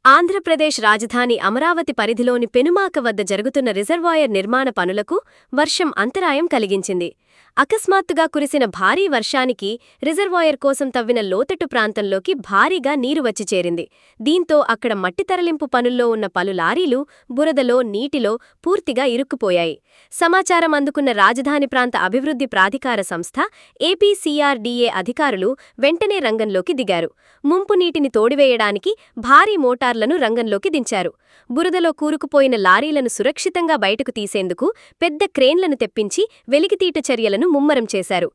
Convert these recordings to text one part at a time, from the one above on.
ఆంధ్రప్రదేశ్ రాజధాని అమరావతి పరిధిలోని పెనుమాక వద్ద జరుగుతున్న రిజర్వాయర్ నిర్మాణ పనులకు వర్షం అంతరాయం కలిగించింది. అకస్మాత్తుగా కురిసిన భారీ వర్షానికి రిజర్వాయర్ కోసం తవ్విన లోతట్టు ప్రాంతంలోకి భారీగా నీరు వచ్చి చేరింది. దీంతో అక్కడ మట్టి తరలింపు పనుల్లో ఉన్న పలు లారీలు బురదలో, నీటిలో పూర్తిగా ఇరుక్కుపోయాయి. సమాచారం అందుకున్న రాజధాని ప్రాంత అభివృద్ధి ప్రాధికార సంస్థ ఏపీసీఆర్డీఏ అధికారులు వెంటనే రంగంలోకి దిగారు. ముంపు నీటిని తోడివేయడానికి భారీ మోటార్లను రంగంలోకి దించారు. బురదలో కూరుకుపోయిన లారీలను సురక్షితంగా బయటకు తీసేందుకు పెద్ద క్రేన్లను తెప్పించి వెలికితీట చర్యలను ముమ్మరం చేశారు.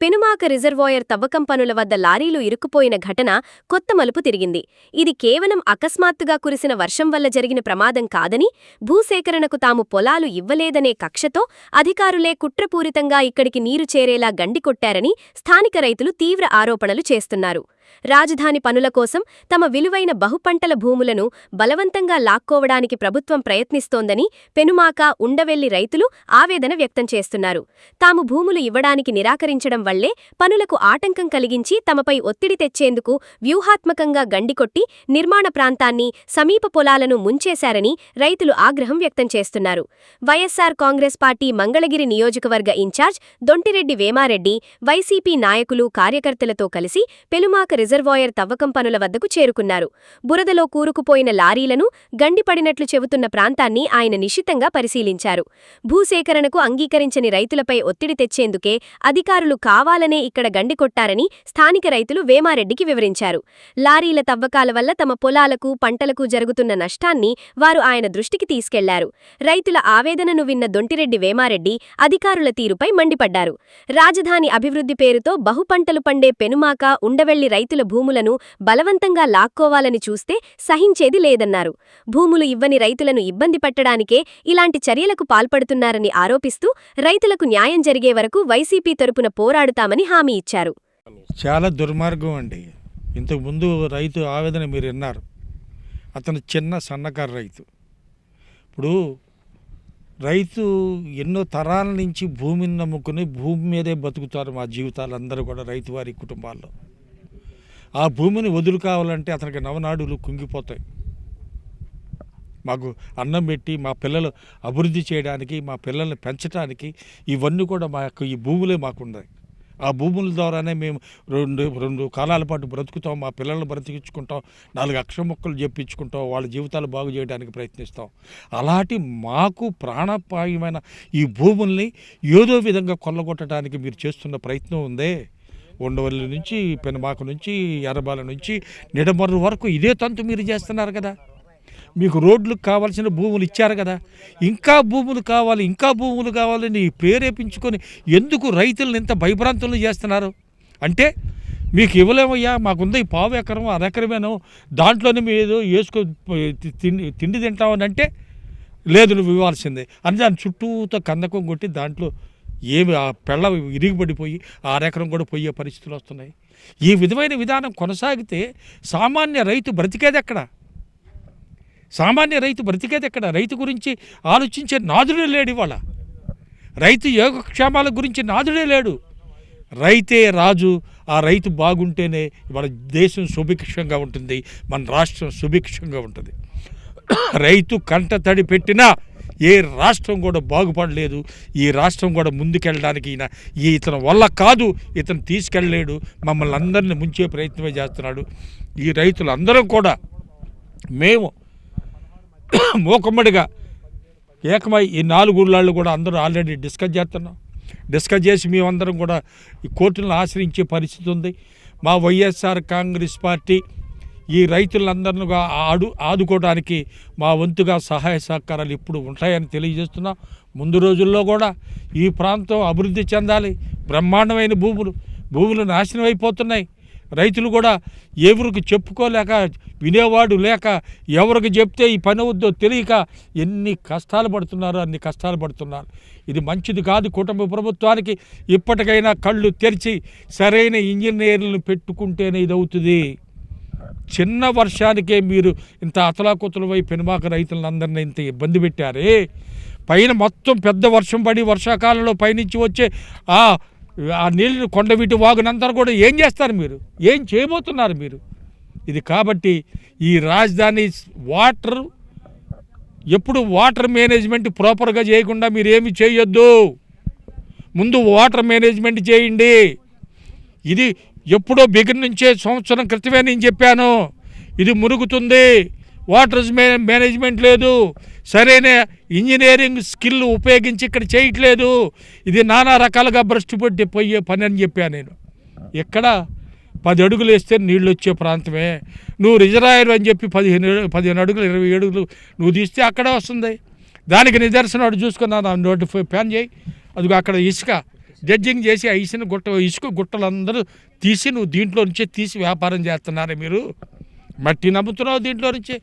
పెనుమాక రిజర్వాయర్ తవ్వకం పనుల వద్ద లారీలు ఇరుక్కుపోయిన ఘటన కొత్త మలుపు తిరిగింది. ఇది కేవలం అకస్మాత్తుగా కురిసిన వర్షం వల్ల జరిగిన ప్రమాదం కాదని, భూసేకరణకు తాము పొలాలు ఇవ్వలేదనే కక్షతో అధికారులే కుట్రపూరితంగా ఇక్కడికి నీరు చేరేలా గండికొట్టారని స్థానిక రైతులు తీవ్ర ఆరోపణలు చేస్తున్నారు. రాజధాని పనుల కోసం తమ విలువైన బహుపంటల భూములను బలవంతంగా లాక్కోవడానికి ప్రభుత్వం ప్రయత్నిస్తోందని పెనుమాక, ఉండవెల్లి రైతులు ఆవేదన వ్యక్తం చేస్తున్నారు. తాము భూములు ఇవ్వడానికి నిరాకరించడం వల్లే పనులకు ఆటంకం కలిగించి తమపై ఒత్తిడి తెచ్చేందుకు వ్యూహాత్మకంగా గండికొట్టి నిర్మాణ ప్రాంతాన్ని, సమీప పొలాలను ముంచేశారని రైతులు ఆగ్రహం వ్యక్తం చేస్తున్నారు. వైఎస్సార్ కాంగ్రెస్ పార్టీ మంగళగిరి నియోజకవర్గ ఇన్ఛార్జ్ దొంటిరెడ్డి వేమారెడ్డి వైసీపీ నాయకులు, కార్యకర్తలతో కలిసి పెనుమాక రిజర్వాయర్ తవ్వకం పనుల వద్దకు చేరుకున్నారు. బురదలో కూరుకుపోయిన లారీలను, గండిపడినట్లు చెబుతున్న ప్రాంతాన్ని ఆయన నిశితంగా పరిశీలించారు. భూసేకరణకు అంగీకరించని రైతులపై ఒత్తిడి తెచ్చేందుకే అధికారులు కావాలనే ఇక్కడ గండికొట్టారని స్థానిక రైతులు వేమారెడ్డికి వివరించారు. లారీల తవ్వకాల వల్ల తమ పొలాలకు, పంటలకు జరుగుతున్న నష్టాన్ని వారు ఆయన దృష్టికి తీసుకెళ్లారు. రైతుల ఆవేదనను విన్న దొంటిరెడ్డి వేమారెడ్డి అధికారుల తీరుపై మండిపడ్డారు. రాజధాని అభివృద్ధి పేరుతో బహుపంటలు పండే పెనుమాక, ఉండవెల్లి రైతుల భూములను బలవంతంగా లాక్కోవాలని చూస్తే సహించేది లేదన్నారు. భూములు ఇవ్వని రైతులను ఇబ్బంది పెట్టడానికే ఇలాంటి చర్యలకు పాల్పడుతున్నారని ఆరోపిస్తూ రైతులకు న్యాయం జరిగే వరకు వైసీపీ తరపున పోరాడుతామని హామీ ఇచ్చారు. చాలా దుర్మార్గం అండి. ఇంతకుముందు రైతు ఆవేదన మీరు విన్నారు. అతను చిన్న సన్నకారు రైతు. ఇప్పుడు రైతు ఎన్నో తరాల నుంచి భూమిని నమ్ముకుని భూమి మీదే బతుకుతారు. మా జీవితాలు అందరూ కూడా రైతు వారి కుటుంబాల్లో. ఆ భూమిని వదులు కావాలంటే అతనికి నవనాడులు కుంగిపోతాయి. మాకు అన్నం పెట్టి మా పిల్లలు అభివృద్ధి చేయడానికి, మా పిల్లల్ని పెంచడానికి ఇవన్నీ కూడా ఈ భూములే మాకున్నాయి. ఆ భూముల ద్వారానే మేము రెండు కాలాల పాటు బ్రతుకుతాం, మా పిల్లల్ని బ్రతికించుకుంటాం, 4 అక్షర మొక్కలు చెప్పించుకుంటాం, వాళ్ళ జీవితాలు బాగు చేయడానికి ప్రయత్నిస్తాం. అలాంటి మాకు ప్రాణపాయమైన ఈ భూముల్ని ఏదో విధంగా కొల్లగొట్టడానికి మీరు చేస్తున్న ప్రయత్నం ఉందే. ఉండవల్లి నుంచి, పెనుమాక నుంచి, ఎర్రబాల నుంచి నిడమర్రు వరకు ఇదే తంతు మీరు చేస్తున్నారు కదా. మీకు రోడ్లకు కావాల్సిన భూములు ఇచ్చారు కదా. ఇంకా భూములు కావాలి, ఇంకా భూములు కావాలని ప్రేరేపించుకొని ఎందుకు రైతులను ఇంత భయభ్రాంతులు చేస్తున్నారు? అంటే మీకు ఇవ్వలేమయ్యా, మాకుంది ఈ 1/4 ఎకరం, 1/2 ఎకరమేనో, దాంట్లోనే మేము ఏదో వేసుకో తిండి తింటామని అంటే లేదు నువ్వు ఇవ్వాల్సిందే అని దాని చుట్టూతో కందకం కొట్టి దాంట్లో ఏమి ఆ పెళ్ళ ఇరిగిపడిపోయి 6 ఎకరం కూడా పోయే పరిస్థితులు వస్తున్నాయి. ఈ విధమైన విధానం కొనసాగితే సామాన్య రైతు బ్రతికేది ఎక్కడ? రైతు గురించి ఆలోచించే నాదుడే లేడు. ఇవాళ రైతు యోగక్షేమాల గురించి నాదుడే లేడు. రైతే రాజు. ఆ రైతు బాగుంటేనే ఇవాళ దేశం సుభిక్షంగా ఉంటుంది, మన రాష్ట్రం సుభిక్షంగా ఉంటుంది. రైతు కంట తడి పెట్టినా ఏ రాష్ట్రం కూడా బాగుపడలేదు. ఈ రాష్ట్రం కూడా ముందుకెళ్ళడానికి ఇతని వల్ల కాదు, ఇతను తీసుకెళ్ళలేడు. మమ్మల్ని అందరినీ ముంచే ప్రయత్నమే చేస్తున్నాడు. ఈ రైతులందరం కూడా మేము మూకమ్మడిగా ఏకమై ఈ 4 ఊళ్ళాళ్ళు కూడా అందరూ ఆల్రెడీ డిస్కస్ చేసి మేమందరం కూడా ఈ కోర్టులను ఆశ్రయించే పరిస్థితి ఉంది. మా వైఎస్ఆర్ కాంగ్రెస్ పార్టీ ఈ రైతులందరినీ ఆదుకోవడానికి మా వంతుగా సహాయ సహకారాలు ఇప్పుడు ఉంటాయని తెలియజేస్తున్నాం. ముందు రోజుల్లో కూడా ఈ ప్రాంతం అభివృద్ధి చెందాలి. బ్రహ్మాండమైన భూములు నాశనం అయిపోతున్నాయి. రైతులు కూడా ఎవరికి చెప్పుకోలేక, వినేవాడు లేక, ఎవరికి చెప్తే ఈ పని వద్దో తెలియక ఎన్ని కష్టాలు పడుతున్నారు. ఇది మంచిది కాదు. కుటుంబ ప్రభుత్వానికి ఇప్పటికైనా కళ్ళు తెరిచి సరైన ఇంజనీర్లను పెట్టుకుంటేనే ఇది అవుతుంది. చిన్న వర్షానికే మీరు ఇంత అతలాకుతలమై పెనుమాక రైతులందరినీ ఇంత ఇబ్బంది పెట్టారే. పైన మొత్తం పెద్ద వర్షం పడి వర్షాకాలంలో పైనుంచి వచ్చే ఆ నీళ్ళు కొండవీటి వాగునంతా కూడా ఏం చేస్తారు మీరు? ఏం చేయబోతున్నారు మీరు? ఇది కాబట్టి ఈ రాజధాని ఎప్పుడు వాటర్ మేనేజ్మెంట్ ప్రాపర్గా చేయకుండా మీరు ఏమి చేయొద్దు. ముందు వాటర్ మేనేజ్మెంట్ చేయండి. ఇది ఎప్పుడో నుంచే సంవత్సరం క్రితమే నేను చెప్పాను, ఇది మురుగుతుంది, వాటర్ మేనేజ్మెంట్ లేదు, సరైన ఇంజనీరింగ్ స్కిల్ ఉపయోగించి ఇక్కడ చేయట్లేదు, ఇది నానా రకాలుగా భ్రష్టు పెట్టి పోయే పని అని చెప్పాను నేను. ఎక్కడ 10 అడుగులు వేస్తే నీళ్ళు వచ్చే ప్రాంతమే. నువ్వు రిజర్వాయర్ అని చెప్పి 15 అడుగులు 20 అడుగులు నువ్వు తీస్తే అక్కడే వస్తుంది. దానికి నిదర్శనం అటు చూసుకున్నాను, నోటిఫై ప్యాన్ చేయి. అదిగో అక్కడ ఇసుక జడ్జింగ్ చేసి ఆ ఇసుక గుట్టలందరూ తీసి నువ్వు దీంట్లో నుంచే తీసి వ్యాపారం చేస్తున్నారు. మీరు మట్టిని అమ్ముతున్నావు దీంట్లో నుంచే,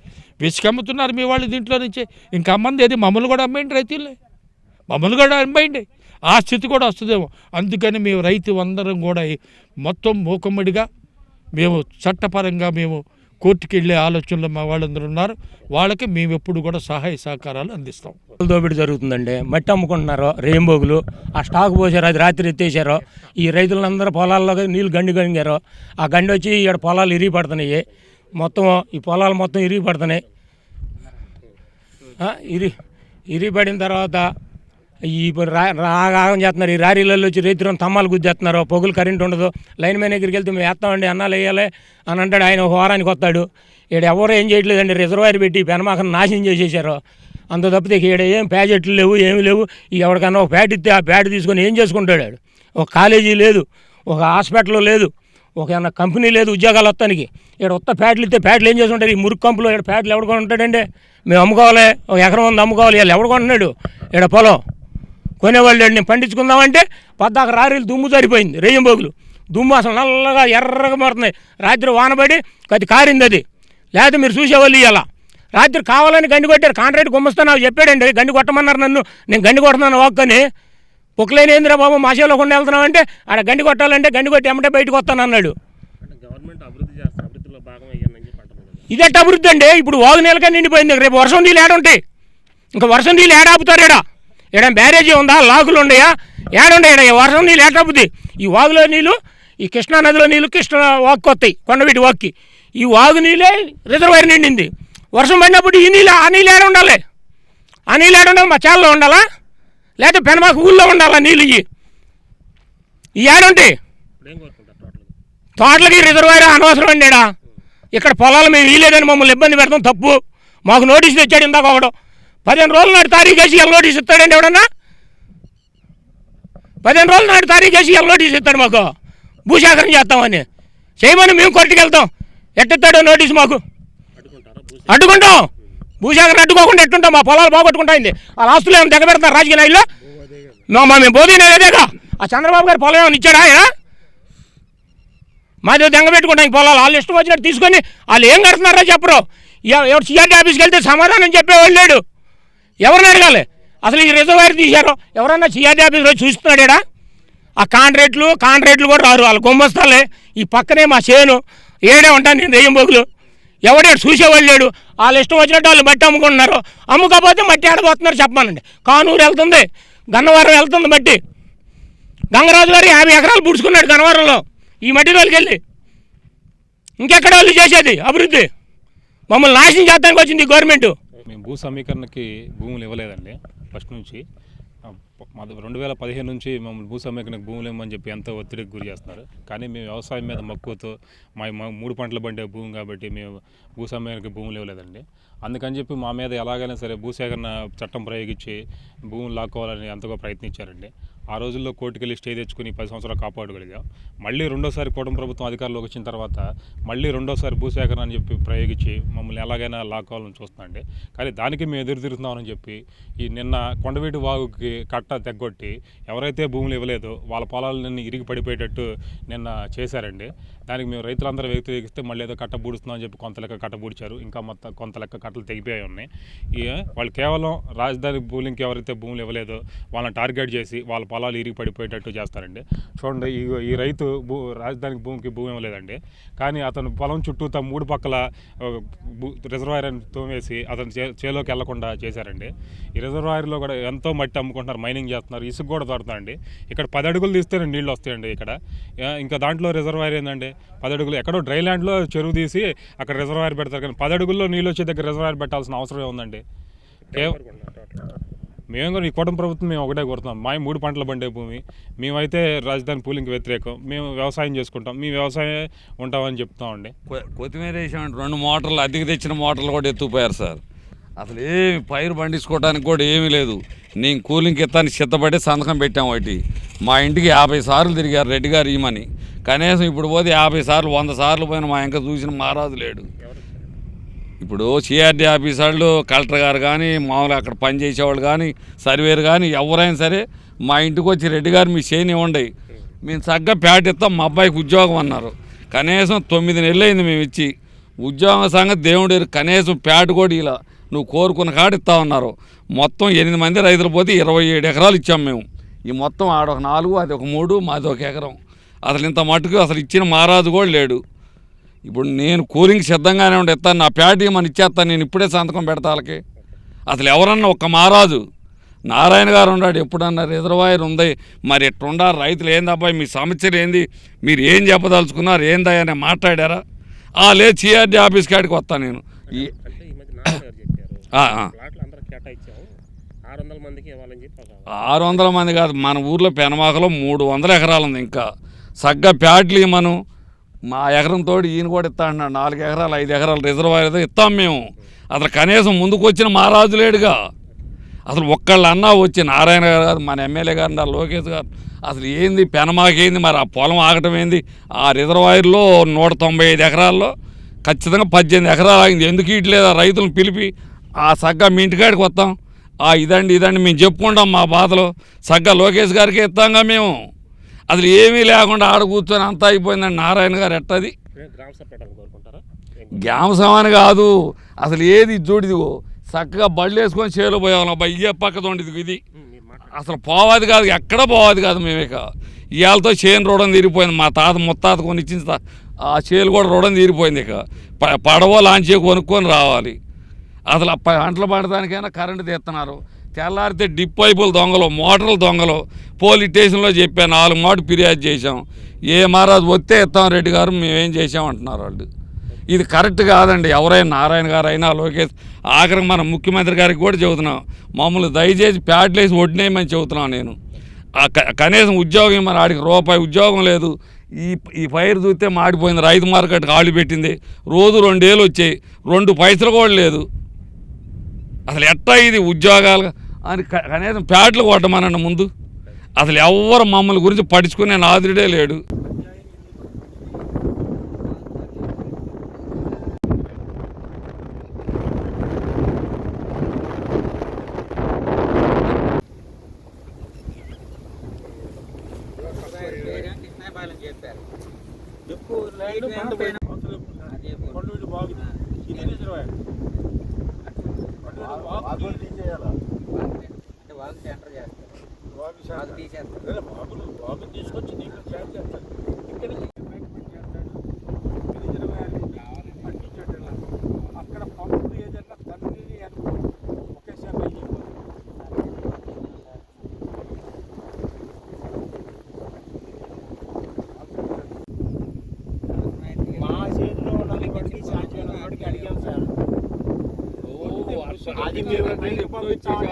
ఇసుక అమ్ముతున్నారు మీ వాళ్ళు దీంట్లో నుంచే. ఇంకా అమ్మంది ఏది? మమ్మల్ని కూడా అమ్మేయండి, రైతులే మమ్మల్ని కూడా అమ్మేయండి. ఆ స్థితి కూడా వస్తుందేమో. అందుకని మేము రైతు అందరం కూడా మొత్తం మూకమ్మడిగా మేము చట్టపరంగా మేము కోర్టుకు వెళ్ళే ఆలోచనలో మా వాళ్ళందరూ ఉన్నారు. వాళ్ళకి మేము ఎప్పుడు కూడా సహాయ సహకారాలు అందిస్తాం. దోపిడీ జరుగుతుందండి. మట్టి అమ్ముకుంటున్నారు, రేయింబోగులు ఆ స్టాక్ పోసారు, అది రాత్రి ఎత్తేసారు. ఈ రైతులందరూ పొలాల్లో నీళ్ళు గంగారు. ఆ గండి వచ్చి ఇక్కడ పొలాలు ఇరిగి పడుతున్నాయి. మొత్తం ఈ పొలాలు మొత్తం ఇరిగి పడుతున్నాయి. ఇరిగి పడిన తర్వాత ఈ రాగం చేస్తున్నారు. ఈ లారీలలో వచ్చి రైతులను తమ్మాలు గుద్దేస్తున్నారు. పొగులు కరెంట్ ఉండదు. లైన్ మ్యాన్ దగ్గరికి వెళ్తే మేము వేస్తామండి, అన్నాలు వేయాలి అని అంటాడు. ఆయన ఒక వారానికి వస్తాడు. ఇక్కడ ఎవరు ఏం చేయట్లేదండి, రిజర్వాయర్ పెట్టి పెనమాకను నాశనం చేసేసారు. అంత తప్పితే ఇక్కడ ఏం ప్యాకెట్లు లేవు, ఏమి లేవు. ఎవరికన్నా ఒక ప్యాడ్ ఇస్తే ఆ ప్యాడ్ తీసుకొని ఏం చేసుకుంటాడు. ఒక కాలేజీ లేదు, ఒక హాస్పిటల్ లేదు, ఒక ఏమన్నా కంపెనీ లేదు ఉద్యోగాలు వస్తానికి. ఇక్కడ కొత్త ప్యాడ్లు ఇస్తే ప్యాడ్లు ఏం చేసుకుంటారు? ఈ మురుగు కంపులో ఇక్కడ ప్యాడ్లు ఎవడు కొంటాడండి? మేము అమ్ముకోవాలి, ఒక ఎకరం ఉంది అమ్ముకోవాలి. వీళ్ళు ఎవడు కొంటున్నాడు? ఇక్కడ పొలం కొనేవాళ్ళు నేను పండించుకుందామంటే పద్దాక రారీలు దుమ్ము సరిపోయింది. రేయింబోగులు దుమ్ము అసలు నల్లగా ఎర్రగా మారుతున్నాయి. రాత్రి వానబడి అది కారింది. అది లేకపోతే మీరు చూసేవాళ్ళు ఇలా రాత్రి కావాలని గండి కొట్టారు. కాంట్రాక్ట్ గుమ్మస్తాను చెప్పాడండి, గండి కొట్టమన్నారు నన్ను. నేను గండి కొడుతున్నాను వాక్కని. పొక్కులేని ఏందిరా బాబు మాసేలో కొండ వెళ్తున్నావు అంటే ఆడ గండి కొట్టాలంటే గండి కొట్టి ఎమ్మటే బయటకు వస్తాను అన్నాడు. ఇదెట్ట అభివృద్ధి అండి? ఇప్పుడు వాగు నీళ్ళగా నిండిపోయింది. రేపు వర్షం నీళ్ళు ఏడుంటాయి? ఇంకా వర్షం నీళ్ళు ఏడాపుతారు? ఏడ బ్యారేజీ ఉందా? లాకులు ఉన్నాయా? ఏడుంటాయి? వర్షం నీళ్ళు ఏటాపుద్ది? ఈ వాగులో నీళ్ళు, ఈ కృష్ణా నదిలో నీళ్ళు కృష్ణ వాక్కి వస్తాయి, కొండవీటి వాక్కి. ఈ వాగు నీళ్ళే రిజర్వాయర్ నిండింది. వర్షం పడినప్పుడు ఈ నీళ్ళు ఆ నీళ్ళు ఏడ ఉండాలి? ఆ నీళ్ళు ఏడ ఉండాలి? మా చాలలో ఉండాలా? లేకపోతే పెనమాకు ఊళ్ళో ఉండాలా నీళ్ళు? ఈ ఏడుంటాయి? తోటలకి రిజర్వాయర్ అనవసరం అండి. ఇక్కడ పొలాలు మేము వీలేదని మమ్మల్ని ఇబ్బంది పెడతాం, తప్పు. మాకు నోటీసు తెచ్చాడు ఇందాక ఒకడు. 15 రోజుల నాడు తారీఖు వేసి ఎలా నోటీస్ ఇస్తాడండి ఎవడన్నా? 15 రోజుల నాడు తారీఖు వేసి ఎలా నోటీస్ ఇస్తాడు మాకు? భూసేకరణ చేస్తామని చేయమని మేము కోర్టుకు వెళ్తాం. ఎట్టిస్తాడో నోటీసు మాకు? అడ్డుకుంటాం. భూసేకరణ అడ్డుకోకుండా ఎట్టుంటాం? మా పొలాలు బాగొట్టుకుంటాయింది. వాళ్ళ ఆస్తులు ఏమైనా దగ్గర పెడతారు రాజకీయ నాయుల్లో? మేము పోదేనేదేగా. ఆ చంద్రబాబు గారు పొలం ఏమైనా ఇచ్చాడా? ఆయన మాది దెంగ పెట్టుకుంటాం పొలాలు. వాళ్ళు ఇష్టం వచ్చినట్టు తీసుకొని వాళ్ళు ఏం కడుతున్నారో చెప్పరు. ఎవరు సిఆర్డీ ఆఫీస్కి వెళ్తే సమాధానం చెప్పేవాళ్ళు లేడు. ఎవరిని అడగాలి? అసలు ఈ రిజర్వాయర్ తీశారు ఎవరన్నా సిఆర్డీ ఆఫీస్లో చూస్తున్నాడా? ఆ కాంట్రాక్ట్లు కూడా రారు, వాళ్ళు గుమ్మస్తాలే. ఈ పక్కనే మా చేను ఏడే ఉంటాను నేను రేయింబోగులు. ఎవడేడు చూసేవాళ్ళు లేడు. వాళ్ళు ఇష్టం వచ్చినట్టు వాళ్ళు మట్టి అమ్ముకుంటున్నారు. అమ్ముకపోతే మట్టి ఆడబోతున్నారు చెప్పమానండి. కానూరు వెళ్తుంది, గన్నవరం వెళ్తుంది మట్టి. గంగరాజు గారు 50 ఎకరాలు పుడుచుకున్నాడు గన్నవరంలో ఈ మట్టిలోకి వెళ్ళి. ఇంకెక్కడ వాళ్ళు చేసేది అభివృద్ధి? మమ్మల్ని నాశనం చేస్తానికి వచ్చింది గవర్నమెంట్. మేము భూ సమీకరణకి భూములు ఇవ్వలేదండి ఫస్ట్ నుంచి. 2015 నుంచి మమ్మల్ని భూ సమీకరణకు భూములు ఇవ్వమని చెప్పి ఎంతో ఒత్తిడికి గురి చేస్తున్నారు. కానీ మేము వ్యవసాయం మీద మక్కువతో మా 3 పంటలు పండే భూమి కాబట్టి మేము భూ సమీకరణకి భూములు ఇవ్వలేదండి. అందుకని చెప్పి మా మీద ఎలాగైనా సరే భూసేకరణ చట్టం ప్రయోగించి భూములు లాక్కోవాలని ఎంతగా ప్రయత్నించారండి. ఆ రోజుల్లో కోర్టుకెళ్ళి స్టే తెచ్చుకుని 10 సంవత్సరాలు కాపాడుకోగలిగాం. మళ్ళీ రెండోసారి కూటమి ప్రభుత్వం అధికారంలోకి వచ్చిన తర్వాత మళ్ళీ రెండోసారి భూసేకరణ అని చెప్పి ప్రయోగించి మమ్మల్ని ఎలాగైనా లాక్కోవాలని చూస్తున్నాండి. కానీ దానికి మేము ఎదురు తిరుగుతున్నామని చెప్పి ఈ నిన్న కొండవీటి వాగుకి కట్ట తెగ్గొట్టి ఎవరైతే భూములు ఇవ్వలేదో వాళ్ళ పొలాలన్నీ ఇరిగి పడిపోయేటట్టు నిన్న చేశారండి. దానికి మేము రైతులందరూ వ్యతిరేకిస్తే మళ్ళీ ఏదో కట్ట బూడుస్తున్నామని చెప్పి కొంత లెక్క కట్ట బూడిచారు. ఇంకా మొత్తం కొంత లెక్క కట్టలు తెగిపోయి ఉన్నాయి. వాళ్ళు కేవలం రాజధాని భూములకి ఎవరైతే భూములు ఇవ్వలేదో వాళ్ళని టార్గెట్ చేసి వాళ్ళ పొలాలు ఇరిగి పడిపోయేటట్టు చేస్తారండి. చూడండి, ఈ రైతు రాజధానికి భూమి ఇవ్వలేదండి, కానీ అతను పొలం చుట్టూతా 3 పక్కల రిజర్వాయర్ తోమేసి అతను చేలోకి వెళ్లకుండా చేశారండి. ఈ రిజర్వాయర్లో కూడా ఎంతో మట్టి అమ్ముకుంటున్నారు, మైనింగ్ చేస్తున్నారు, ఇసుక కూడా దొరుకుతారండి. ఇక్కడ 10 అడుగులు తీస్తేనే నీళ్ళు వస్తాయండి ఇక్కడ. ఇంకా దాంట్లో రిజర్వాయర్ ఏంటంటే 10 అడుగులు, ఎక్కడో డ్రై ల్యాండ్లో చెరువు తీసి అక్కడ రిజర్వాయర్ పెడతారు, కానీ 10 అడుగుల్లో నీళ్ళు వచ్చే దగ్గర రిజర్వాయర్ పెట్టాల్సిన అవసరం ఏముందండి? మేము కూడా ఈ కుటుంబ ప్రభుత్వం మేము ఒకటే కోరుతున్నాం, మా 3 పంటలు పండే భూమి, మేమైతే రాజధాని పూలింగ్కి వ్యతిరేకం, మేము వ్యవసాయం చేసుకుంటాం, మీ వ్యవసాయం ఉంటామని చెప్తామండి. కొత్తిమీర వేసామంటే 2 మోటార్లు అద్దెకి తెచ్చిన మోటార్లు కూడా ఎత్తుకుపోయారు సార్. అసలు ఏమి పైరు పండించుకోవడానికి కూడా ఏమీ లేదు. నేను కూలింగ్కి ఎత్తానికి సిద్ధపడి సంతకం పెట్టాం. ఒకటి మా ఇంటికి 50 సార్లు తిరిగారు రెడ్డి గారు ఇమ్మని, కనీసం ఇప్పుడు పోతే 50 సార్లు 100 సార్లు పోయిన మా ఇంకా చూసిన మహారాజు లేడు. ఇప్పుడు సిఆర్డీ ఆఫీస్ వాళ్ళు, కలెక్టర్ గారు కానీ, మామూలుగా అక్కడ పనిచేసేవాళ్ళు కానీ, సర్వేరు కానీ ఎవరైనా సరే మా ఇంటికి వచ్చి రెడ్డి గారు మీ చేయని ఇవ్వండి, మేము చక్కగా ప్యాట్ ఇస్తాం, మా అబ్బాయికి ఉద్యోగం అన్నారు. కనీసం 9 నెలలు అయింది మేము ఇచ్చి. ఉద్యోగం సంగతి దేవుడు కనీసం ప్యాట్ కూడా ఇలా నువ్వు కోరుకున్న కాడ ఇస్తామన్నారు. మొత్తం 8 మంది రైతులు పోతే 27 ఎకరాలు ఇచ్చాం మేము. ఈ మొత్తం ఆడొక 4, అది ఒక 3, మాది 1 ఎకరం. అసలు ఇంత మట్టుకు అసలు ఇచ్చిన మహారాజు కూడా లేడు. ఇప్పుడు నేను కూలింగ్ సిద్ధంగానే ఉండి ఇస్తాను, నా ప్యాట్ ఇవ్వమని ఇచ్చేస్తాను, నేను ఇప్పుడే సంతకం పెడతా వాళ్ళకి. అసలు ఎవరన్నా ఒక్క మహారాజు నారాయణ గారు ఉన్నాడు, ఎప్పుడన్నా రిజర్వాయర్ ఉంది, మరి ఎట్లుండారు రైతులు, ఏంది అబ్బాయి మీ సమస్యలు ఏంది, మీరు ఏం చెప్పదలుచుకున్నారు, ఏందా అని మాట్లాడారా? లేదు సిఆర్డీ ఆఫీస్ కాడికి వస్తాను నేను. 600 మంది కాదు, మన ఊర్లో పెనమాకలో 300 ఎకరాలు ఉంది. ఇంకా సగ్గా ప్యాట్లు ఇవ్వమను, మా ఎకరం తోడు ఈయన కూడా ఇస్తా అన్నాడు. 4 ఎకరాలు 5 ఎకరాలు రిజర్వాయర్ ఇస్తాం మేము. అసలు కనీసం ముందుకు వచ్చిన మహారాజు లేడుగా. అసలు ఒక్కళ్ళు అన్నా వచ్చి నారాయణ గారు కాదు, మన ఎమ్మెల్యే గారు లోకేష్ గారు, అసలు ఏంది పెనమాకేంది, మరి ఆ పొలం ఆగటం ఏంది? ఆ రిజర్వాయర్లో 195 ఎకరాల్లో ఖచ్చితంగా 18 ఎకరాలు ఆగింది. ఎందుకు ఇట్లేదా రైతులను పిలిపి ఆ సగ్గా మీ ఇంటికాడికి వస్తాం, ఇదండి మేము చెప్పుకుంటాం మా బాధలు, సగ్గా లోకేష్ గారికి ఇస్తాంగా మేము. అసలు ఏమీ లేకుండా ఆడ కూర్చొని అంతా అయిపోయిందండి. నారాయణ గారు ఎట్టది గ్రామ సమాని కాదు, అసలు ఏది చూడిదిగో చక్కగా బళ్ళు వేసుకొని చేలో పోయేవాళ్ళం. అబ్బాయి ఇయ్యే పక్కతోండిది ఇది అసలు పోవాలి కాదు, ఎక్కడ పోవాలి కాదు. మేము ఇక ఇవాళతో చేను రోడ్డం తీరిపోయింది. మా తాత ముత్తాత కొని ఇచ్చిన ఆ చేలు కూడా రోడ్డం తీరిపోయింది. ఇక పడవ లాంచీ కొనుక్కొని రావాలి. అసలు పంటలు పడటానికైనా కరెంటు తీస్తున్నారు. తెల్లారితే డిప్ పైపులు దొంగలు, మోటార్లు దొంగలు. పోలీస్ స్టేషన్లో చెప్పా, 4 మాటలు ఫిర్యాదు చేశాం. ఏ మహారాజు వస్తే ఇస్తాం రెడ్డి గారు, మేమేం చేసామంటున్నారు వాళ్ళు. ఇది కరెక్ట్ కాదండి. ఎవరైనా నారాయణ గారు అయినా లోకేష్, ఆఖరికి మన ముఖ్యమంత్రి గారికి కూడా చెబుతున్నాం, మమ్మల్ని దయచేసి ప్యాడ్లేసి వడ్డేయమని చెబుతున్నాను నేను. కనీసం ఉద్యోగం మరి ఆడికి రూపాయి ఉద్యోగం లేదు. ఈ పైరు చూస్తే మాడిపోయింది. రైతు మార్కెట్ కాళ్ళు పెట్టింది. రోజు 2 ఏళ్ళు వచ్చాయి, 2 పైసలు కూడా లేదు. అసలు ఎట్టా ఇది ఉద్యోగాలు అని కనీసం ప్యాట్లు కొట్టమనండి ముందు. అసలు ఎవరు మమ్మల్ని గురించి పట్టించుకునే నాదుడే లేడు. తీసుకొచ్చి అక్కడ పంపులు ఏదైనా తల్లి ఒకేసారి మా చేతిలో ఉన్నది బట్టి సాధ్యం అడిగాం సార్. అది మీరు పంపించాలి.